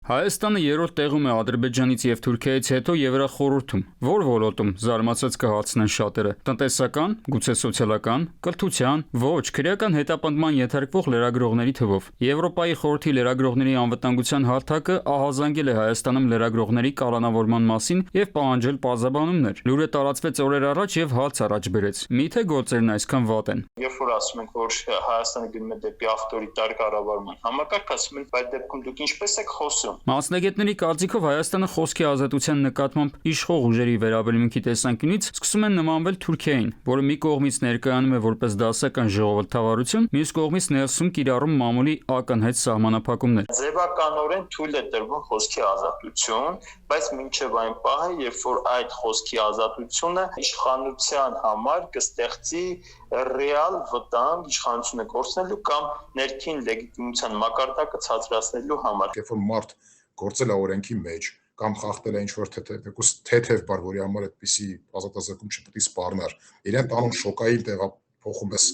Հայաստանը երրորդ տեղում է Ադրբեջանից եւ Թուրքիայից հետո Եվրախորհրդում։ Որ ոլորտում զարմացած կհացնեն շատերը՝ տնտեսական, գուցե սոցիալական, կրթության, ոչ, քրեական հետապնդման ենթարկվող լրագրողների թվով։ Եվրոպայի խորհրդի լրագրողների անվտանգության հարթակը ահազանգել է Հայաստանում լրագրողների կալանավորման մասին եւ պահանջել պարզաբանումներ։ Լուրը տարածվեց օրեր առաջ եւ հաց առաջ բերեց։ Միթե գործերն այսքան վատ են։ Երբ որ ասում ենք, որ Հայաստանը գնում է դեպի ավտորիտար կառավարման համակարգ, ասում են, այդ դեպքում դուք ինչպես եք խոսում։ Մասնագետների կարծիքով Հայաստանը խոսքի ազատության նկատմամբ իշխող ուժերի վերաբերմունքի տեսանկյունից սկսում են նմանվել Թուրքիային, որը մի կողմից ներկայանում է որպես դասական ժողովրդավարություն, մյուս կողմից ներսում կիրառում մամուլի ակնհայտ սահմանափակումներ։ Ձևականորեն թույլ է տրվում խոսքի ազատություն, բայց մինչև այն պահը, երբ որ այդ խոսքի ազատությունը իշխանության համար կստեղծի ռեալ վտանգ իշխանությունը կորցնելու կամ ներքին լեգիտիմության մակարդակը ցածրացնելու համար։ Երբ որ մարդ գործել է օրենքի մեջ կամ խախտել է ինչ-որ թեթև բառ, որի համար այդպիսի ազատազրկում չպետք է սպառնար, իրեն տանում շոկային տեղափոխում ես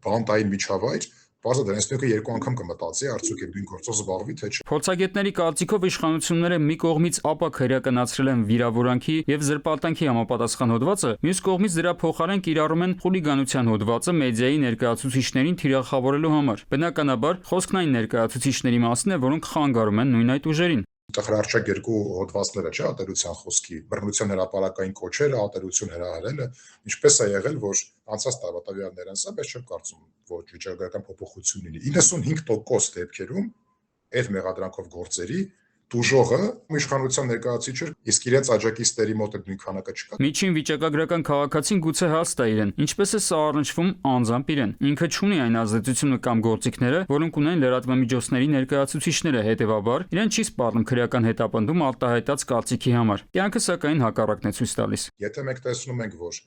բանտային միջավայր, բարձր դրանից մեկը երկու անգամ կմտածի, արդյոք դու գործով զբաղվի թե չէ։ Փորձագետների կարծիքով իշխանությունները մի կողմից ապա քրեականացրել են վիրավորանքի եւ զրպարտանքի համապատասխան հոդվածը, մյուս կողմից դրա փոխարեն կիրառում են խուլիգանության հոդվածը մեդիայի ներկայացուցիչներին թիրախավորելու համար։ Բնականաբար, խոսքն այն ներկայացուցիչների մասին է, որոնք խանգարում են նույն այդ ուժերին։ Տխրարչակ երկու հոդվածները չէ ատելության խոսքի, բռնության հրապարակային կոչերը, ատելություն հրահրելը, ինչպես է եղել, որ անցած տարվա սա, բայց չեմ կարծում, որ վիճակագրական փոփոխություն լինի։ 95% դեպքերում այդ մեղադրանքով գործերի դուժողը իշխանության ներկայացուցիչ էր, իսկ իրենց աջակիցների մոտ այդ նույն քանակը չկա։ Միջին վիճակագրական քաղաքացին գուցե հաստ է իրեն, ինչպես է սա առնչվում անձամբ իրեն։ Ինքը չունի այն ազդեցությունը կամ գործիքները, որոնք ունեն լրատվամիջոցների ներկայացուցիչները, հետևաբար իրեն չի սպառնում քրեական հետապնդում արտահայտած կարծիքի համար։ Կյանքը սակայն հակառակն է ցույց տալիս։ Եթե մենք տեսնում ենք, որ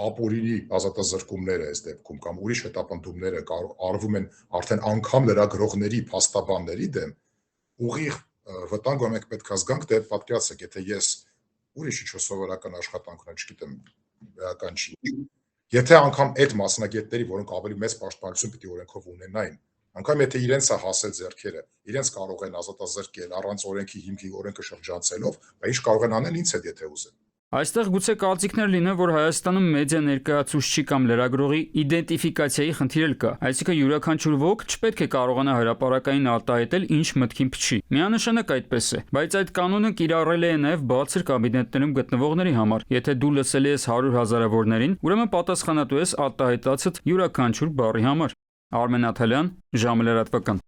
ապօրինի ազատազրկումները այս դեպքում կամ ուրիշ հետապնդումները արվում են արդեն անգամ լրագրողների, փաստաբանների դեմ, ուղիղ վտանգ մենք պետք է զգանք, դե պատկերացրեք, եթե ես ուրիշ ինչ-որ սովորական աշխատանք ունեմ, չգիտեմ, բերական չի։ Եթե անգամ այդ մասնագետների, որոնք ավելի մեծ պաշտպանություն պիտի օրենքով ունենային, անգամ եթե իրենց է հասել ձեռքերը, իրենց կարող են ազատազրկել առանց օրենքի հիմքի, օրենքը շրջանցելով, բայց ինչ կարող են անել ինձ հետ, եթե ուզեն։ Այստեղ գուցե կարծիքներ լինեն, որ Հայաստանում մեդիա ներկայացուցչի կամ լրագրողի իդենտիֆիկացիայի խնդիր էլ կա, այսինքն յուրաքանչյուր ոք չպետք է կարողանա հրապարակային արտահայտել ինչ մտքին փչի։ Միանշանակ այդպես է, բայց այդ կանոնը կիրառել է նաև բարձր կաբինետներում գտնվողների համար։ Եթե դու լսել ես 100 հազարավորներին, ուրեմն պատասխանատու ես արտահայտածդ յուրաքանչյուր բառի համար։ Արմեն Աթալյան, ժամը լրատվական։